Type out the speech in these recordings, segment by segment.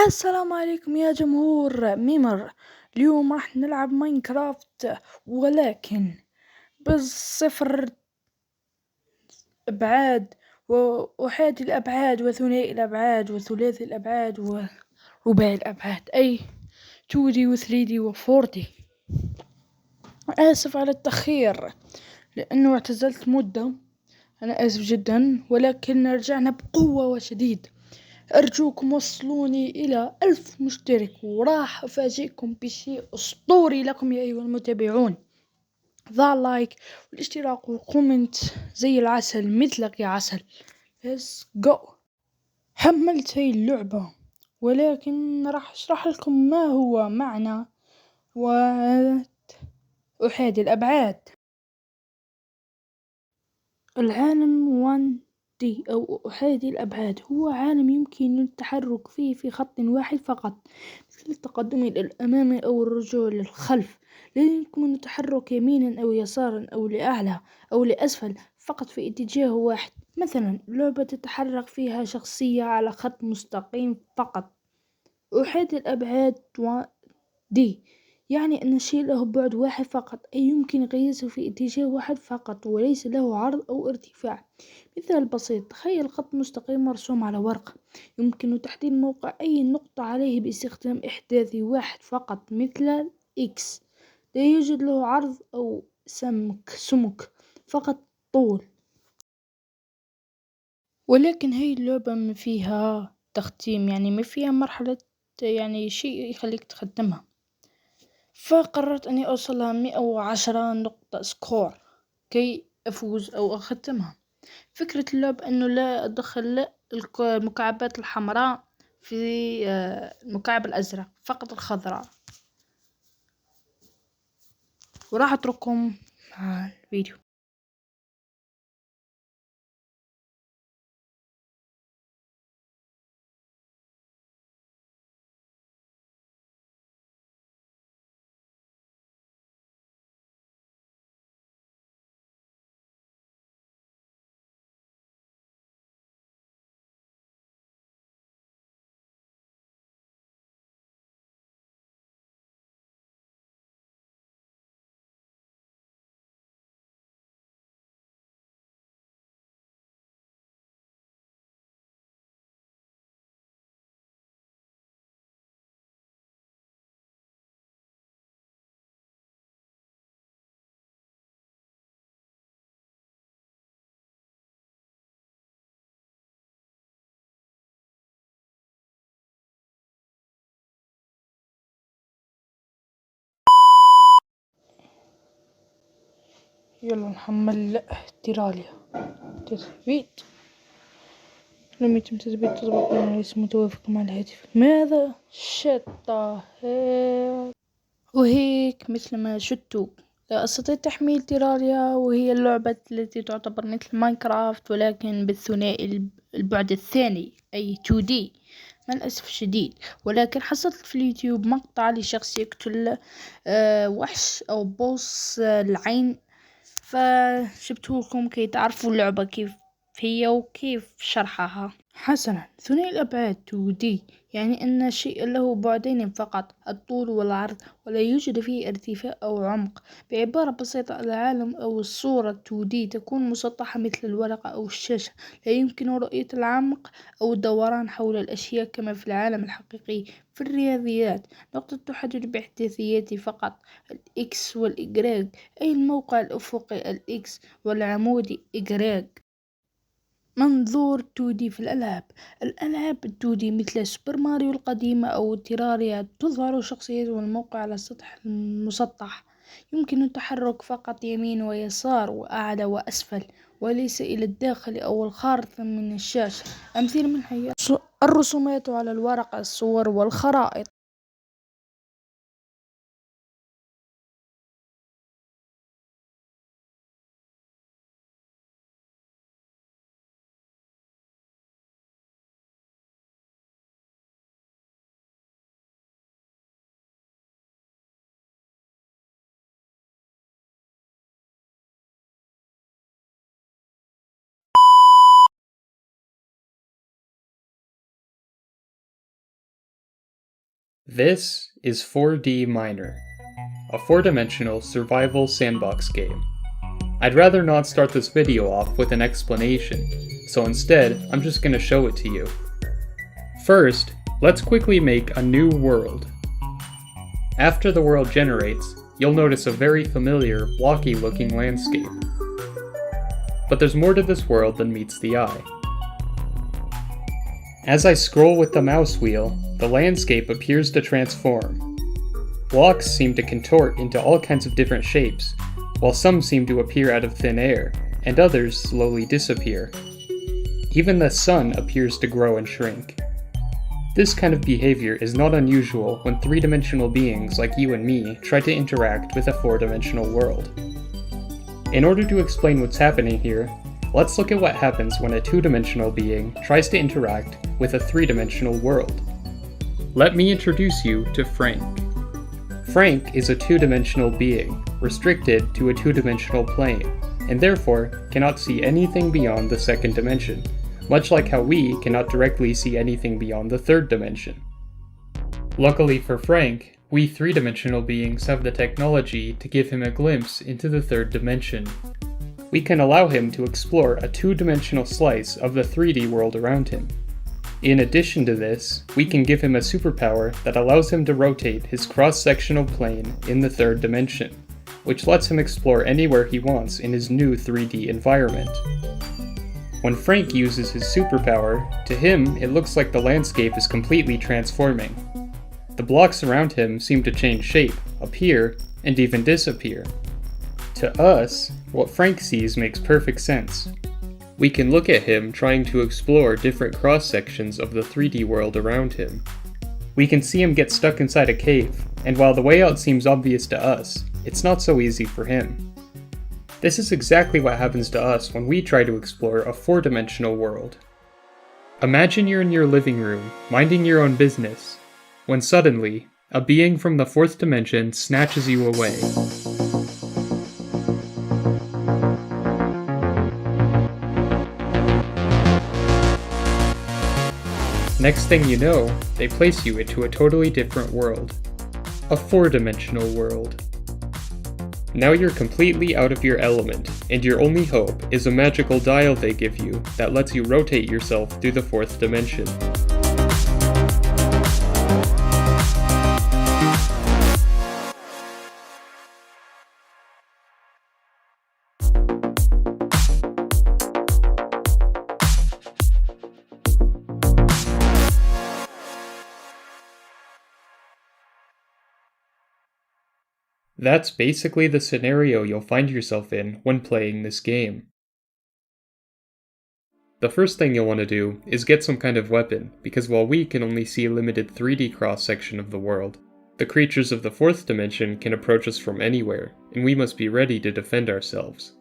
السلام عليكم يا جمهور ميمر. اليوم راح نلعب ماينكرافت، ولكن بالصفر أبعاد وأحادي الأبعاد وثنائي الأبعاد وثلاثي الأبعاد ورباعي الأبعاد، أي 2D و 3D و 4D. آسف على التأخير لأنه اعتزلت مدة، أنا آسف جدا، ولكن رجعنا بقوة وشديد. أرجوكم وصلوني إلى 1000 مشترك، وراح أفاجئكم بشيء أسطوري لكم يا أيها المتابعون. ضع لايك والاشتراك والكومنت زي العسل، مثلك يا عسل. Let's go. حملت هاي اللعبة، ولكن راح أشرح لكم ما هو معنى وأحادي الأبعاد. العالم 1D أو أحادي الأبعاد هو عالم يمكن التحرك فيه في خط واحد فقط، مثل التقدم إلى الأمام أو الرجوع للخلف. لا يمكن التحرك يمينا أو يسارا أو لأعلى أو لأسفل، فقط في اتجاه واحد. مثلا لعبة تتحرك فيها شخصية على خط مستقيم فقط. أحادي الأبعاد دي يعني أن الشيء له بعد واحد فقط، أي يمكن قياسه في اتجاه واحد فقط وليس له عرض أو ارتفاع. مثال بسيط: تخيل خط مستقيم مرسوم على ورقة، يمكن تحديد موقع أي نقطة عليه باستخدام إحداثي واحد فقط مثل X. لا يوجد له عرض أو سمك، فقط طول. ولكن هاي اللعبة ما فيها تختيم، يعني ما فيها مرحلة، يعني شيء يخليك تختمها. فقررت أني أوصلها 110 نقطة سكور كي أفوز أو أختمها. فكرة اللعب أنه لا أدخل المكعبات الحمراء في المكعب الأزرق، فقط الخضراء. وراح أترككم مع الفيديو. يلا نحمل تيراليا. تثبيت: لم يتم تثبيت تطبيق ليس متوافق مع الهاتف. ماذا؟ شطة وهيك مثل ما شفتوا لا أستطيع تحميل تيراريا، وهي اللعبة التي تعتبر مثل ماينكرافت ولكن بالثنائي البعد الثاني، أي 2D. مع الأسف الشديد، ولكن حصلت في اليوتيوب مقطع لشخص يقتل وحش أو بوس العين، فجبته لكم كي تعرفوا اللعبة كيف هي وكيف شرحها. حسنا، ثنائي الأبعاد 2D يعني أن الشيء له بعدين فقط، الطول والعرض، ولا يوجد فيه ارتفاع أو عمق. بعبارة بسيطة، العالم أو الصورة 2D تكون مسطحة مثل الورقة أو الشاشة، لا يمكن رؤية العمق أو الدوران حول الأشياء كما في العالم الحقيقي. في الرياضيات، نقطة تحدد باحداثيات فقط، الإكس والإجراج، أي الموقع الأفقي الإكس والعمودي إجراج. منظور 2D في الألعاب. الألعاب 2D مثل سوبر ماريو القديمة أو تيراريا تظهر شخصيات والموقع على السطح المسطح، يمكن التحرك فقط يمين ويسار وأعلى وأسفل، وليس إلى الداخل أو الخارج من الشاشة. أمثلة من هي الرسومات على الورق، الصور والخرائط. This is 4D Miner, a 4-dimensional survival sandbox game. I'd rather not start this video off with an explanation, so instead I'm just going to show it to you. First, let's quickly make a new world. After the world generates, you'll notice a very familiar, blocky looking landscape. But there's more to this world than meets the eye. As I scroll with the mouse wheel, the landscape appears to transform. Blocks seem to contort into all kinds of different shapes, while some seem to appear out of thin air, and others slowly disappear. Even the sun appears to grow and shrink. This kind of behavior is not unusual when 3-dimensional beings like you and me try to interact with a 4-dimensional world. In order to explain what's happening here, let's look at what happens when a 2-dimensional being tries to interact with a 3-dimensional world. Let me introduce you to Frank. Frank is a 2-dimensional being, restricted to a 2-dimensional plane, and therefore cannot see anything beyond the 2nd dimension, much like how we cannot directly see anything beyond the 3rd dimension. Luckily for Frank, we 3-dimensional beings have the technology to give him a glimpse into the 3rd dimension. We can allow him to explore a 2-dimensional slice of the 3D world around him. In addition to this, we can give him a superpower that allows him to rotate his cross-sectional plane in the 3rd dimension, which lets him explore anywhere he wants in his new 3D environment. When Frank uses his superpower, to him it looks like the landscape is completely transforming. The blocks around him seem to change shape, appear, and even disappear. To us, what Frank sees makes perfect sense. We can look at him trying to explore different cross-sections of the 3D world around him. We can see him get stuck inside a cave, and while the way out seems obvious to us, it's not so easy for him. This is exactly what happens to us when we try to explore a 4-dimensional world. Imagine you're in your living room, minding your own business, when suddenly, a being from the 4th dimension snatches you away. Next thing you know, they place you into a totally different world. A 4-dimensional world. Now you're completely out of your element, and your only hope is a magical dial they give you that lets you rotate yourself through the 4th dimension. That's basically the scenario you'll find yourself in when playing this game. The first thing you'll want to do is get some kind of weapon, because while we can only see a limited 3D cross-section of the world, the creatures of the 4th dimension can approach us from anywhere, and we must be ready to defend ourselves.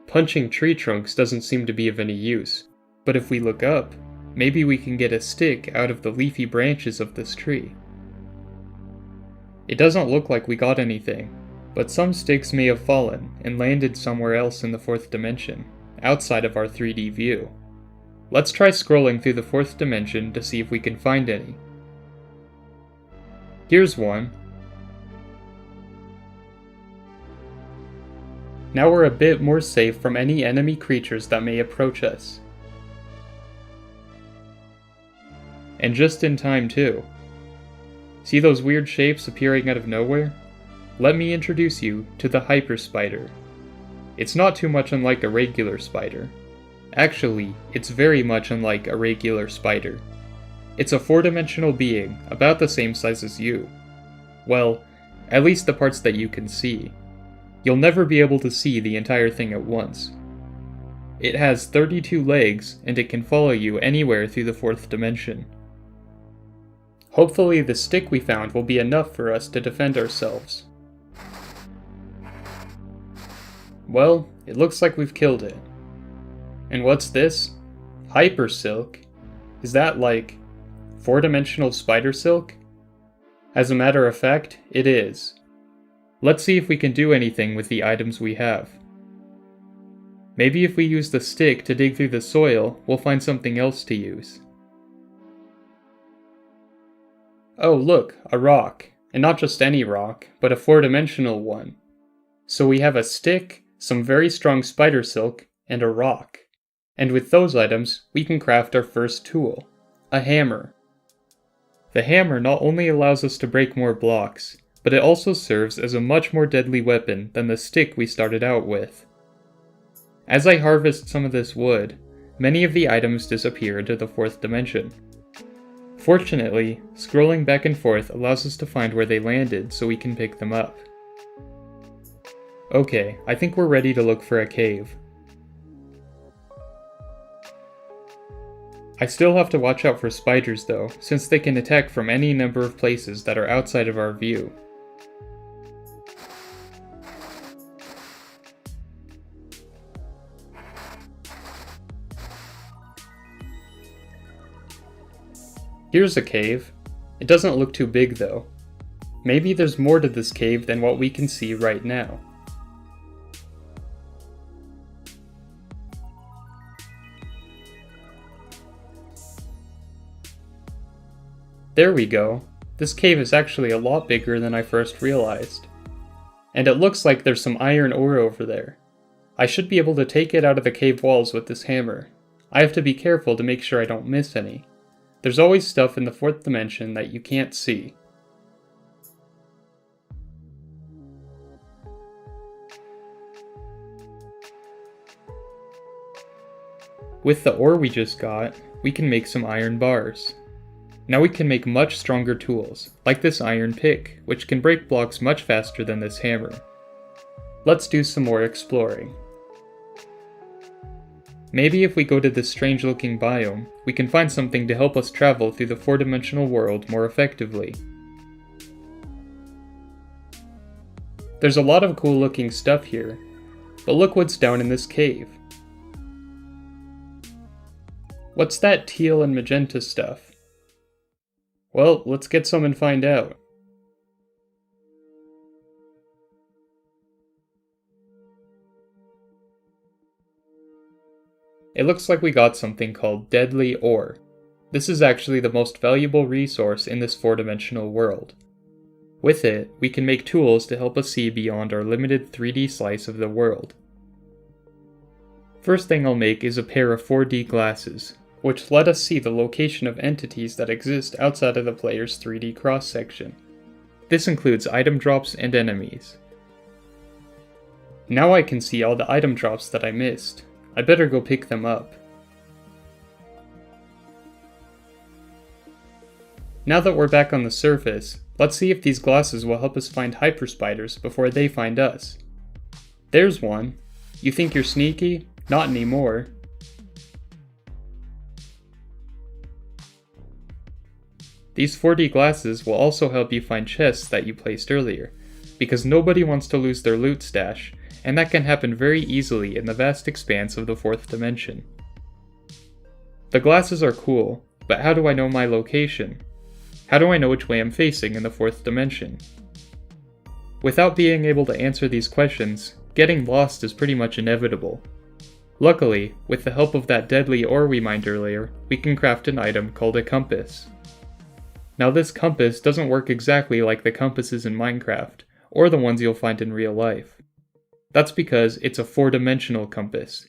Punching tree trunks doesn't seem to be of any use, but if we look up, maybe we can get a stick out of the leafy branches of this tree. It doesn't look like we got anything, but some sticks may have fallen and landed somewhere else in the 4th dimension, outside of our 3D view. Let's try scrolling through the 4th dimension to see if we can find any. Here's one. Now we're a bit more safe from any enemy creatures that may approach us. And just in time too. See those weird shapes appearing out of nowhere? Let me introduce you to the hyper spider. It's not too much unlike a regular spider. Actually, it's very much unlike a regular spider. It's a 4-dimensional being, about the same size as you. Well, at least the parts that you can see. You'll never be able to see the entire thing at once. It has 32 legs, and it can follow you anywhere through the 4th dimension. Hopefully the stick we found will be enough for us to defend ourselves. Well, it looks like we've killed it. And what's this? Hyper silk? Is that like 4-dimensional spider silk? As a matter of fact, it is. Let's see if we can do anything with the items we have. Maybe if we use the stick to dig through the soil, we'll find something else to use. Oh look, a rock. And not just any rock, but a 4-dimensional one. So we have a stick, some very strong spider silk, and a rock. And with those items, we can craft our first tool, a hammer. The hammer not only allows us to break more blocks, but it also serves as a much more deadly weapon than the stick we started out with. As I harvest some of this wood, many of the items disappear into the 4th dimension. Fortunately, scrolling back and forth allows us to find where they landed so we can pick them up. Okay, I think we're ready to look for a cave. I still have to watch out for spiders though, since they can attack from any number of places that are outside of our view. Here's a cave. It doesn't look too big though. Maybe there's more to this cave than what we can see right now. There we go. This cave is actually a lot bigger than I first realized. And it looks like there's some iron ore over there. I should be able to take it out of the cave walls with this hammer. I have to be careful to make sure I don't miss any. There's always stuff in the 4th dimension that you can't see. With the ore we just got, we can make some iron bars. Now we can make much stronger tools, like this iron pick, which can break blocks much faster than this hammer. Let's do some more exploring. Maybe if we go to this strange looking biome, we can find something to help us travel through the 4-dimensional world more effectively. There's a lot of cool looking stuff here, but look what's down in this cave. What's that teal and magenta stuff? Well, let's get some and find out. It looks like we got something called deadly ore. This is actually the most valuable resource in this 4-dimensional world. With it, we can make tools to help us see beyond our limited 3D slice of the world. First thing I'll make is a pair of 4D glasses, which let us see the location of entities that exist outside of the player's 3D cross-section. This includes item drops and enemies. Now I can see all the item drops that I missed. I better go pick them up. Now that we're back on the surface, let's see if these glasses will help us find hyper spiders before they find us. There's one. You think you're sneaky? Not anymore. These 4D glasses will also help you find chests that you placed earlier, because nobody wants to lose their loot stash, and that can happen very easily in the vast expanse of the 4th dimension. The glasses are cool, but how do I know my location? How do I know which way I'm facing in the 4th dimension? Without being able to answer these questions, getting lost is pretty much inevitable. Luckily, with the help of that deadly ore we mined earlier, we can craft an item called a compass. Now this compass doesn't work exactly like the compasses in Minecraft, or the ones you'll find in real life. That's because it's a 4-dimensional compass.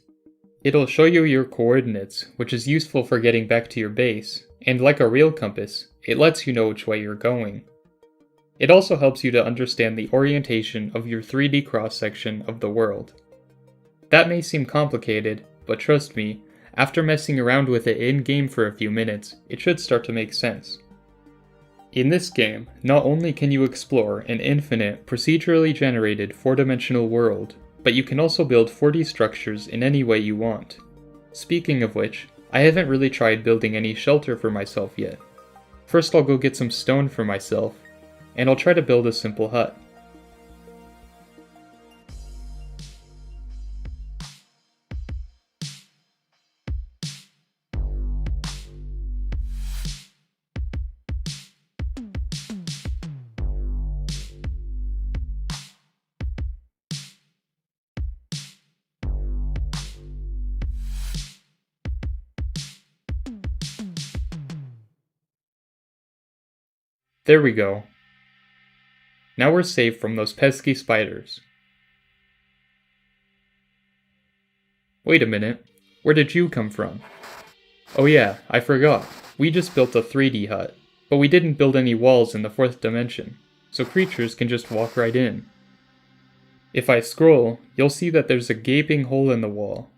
It'll show you your coordinates, which is useful for getting back to your base, and like a real compass, it lets you know which way you're going. It also helps you to understand the orientation of your 3D cross-section of the world. That may seem complicated, but trust me, after messing around with it in-game for a few minutes, it should start to make sense. In this game, not only can you explore an infinite, procedurally generated 4-dimensional world, but you can also build 4D structures in any way you want. Speaking of which, I haven't really tried building any shelter for myself yet. First I'll go get some stone for myself, and I'll try to build a simple hut. There we go. Now we're safe from those pesky spiders. Wait a minute, where did you come from? Oh yeah, I forgot. We just built a 3D hut, but we didn't build any walls in the 4th dimension, so creatures can just walk right in. If I scroll, you'll see that there's a gaping hole in the wall.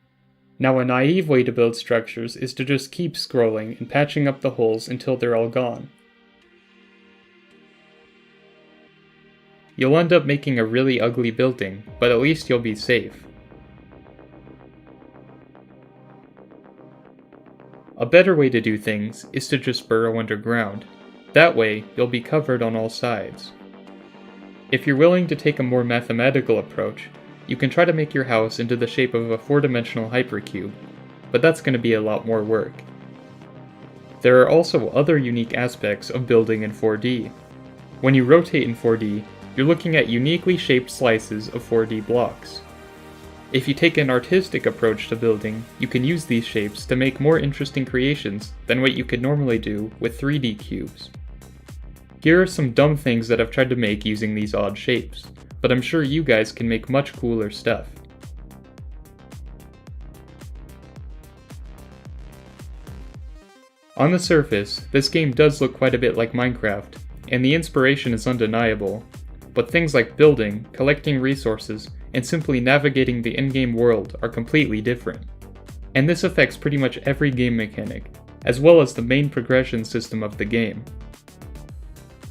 Now a naive way to build structures is to just keep scrolling and patching up the holes until they're all gone. You'll end up making a really ugly building, but at least you'll be safe. A better way to do things is to just burrow underground. That way, you'll be covered on all sides. If you're willing to take a more mathematical approach, you can try to make your house into the shape of a 4-dimensional hypercube, but that's going to be a lot more work. There are also other unique aspects of building in 4D. When you rotate in 4D, you're looking at uniquely shaped slices of 4D blocks. If you take an artistic approach to building, you can use these shapes to make more interesting creations than what you could normally do with 3D cubes. Here are some dumb things that I've tried to make using these odd shapes, but I'm sure you guys can make much cooler stuff. On the surface, this game does look quite a bit like Minecraft, and the inspiration is undeniable, but things like building, collecting resources, and simply navigating the in-game world are completely different. And this affects pretty much every game mechanic, as well as the main progression system of the game.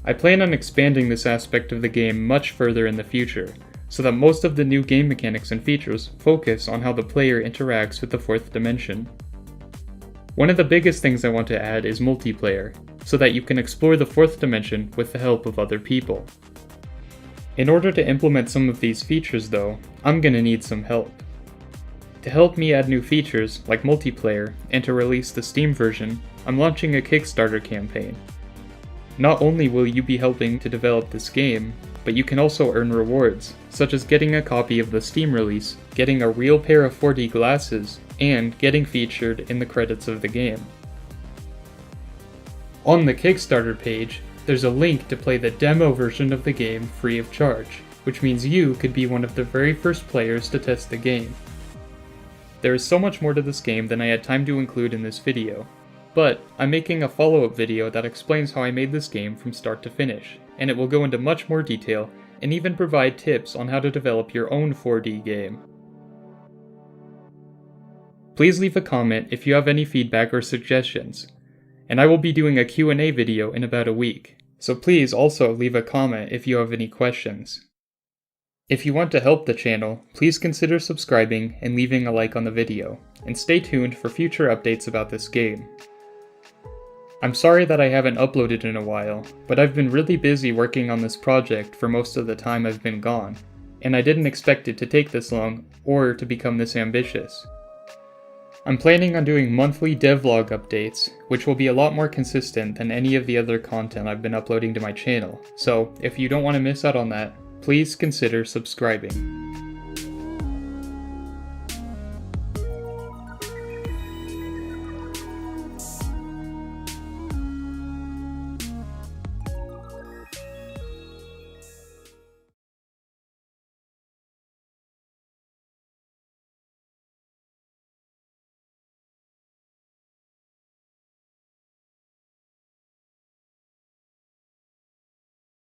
I plan on expanding this aspect of the game much further in the future, so that most of the new game mechanics and features focus on how the player interacts with the 4th dimension. One of the biggest things I want to add is multiplayer, so that you can explore the 4th dimension with the help of other people. In order to implement some of these features though, I'm gonna need some help. To help me add new features like multiplayer and to release the Steam version, I'm launching a Kickstarter campaign. Not only will you be helping to develop this game, but you can also earn rewards, such as getting a copy of the Steam release, getting a real pair of 4D glasses, and getting featured in the credits of the game. On the Kickstarter page, there's a link to play the demo version of the game free of charge, which means you could be one of the very first players to test the game. There is so much more to this game than I had time to include in this video, but I'm making a follow-up video that explains how I made this game from start to finish, and it will go into much more detail and even provide tips on how to develop your own 4D game. Please leave a comment if you have any feedback or suggestions, and I will be doing a Q&A video in about a week. So please also leave a comment if you have any questions. If you want to help the channel, please consider subscribing and leaving a like on the video, and stay tuned for future updates about this game. I'm sorry that I haven't uploaded in a while, but I've been really busy working on this project for most of the time I've been gone, and I didn't expect it to take this long or to become this ambitious. I'm planning on doing monthly devlog updates, which will be a lot more consistent than any of the other content I've been uploading to my channel, so if you don't want to miss out on that, please consider subscribing.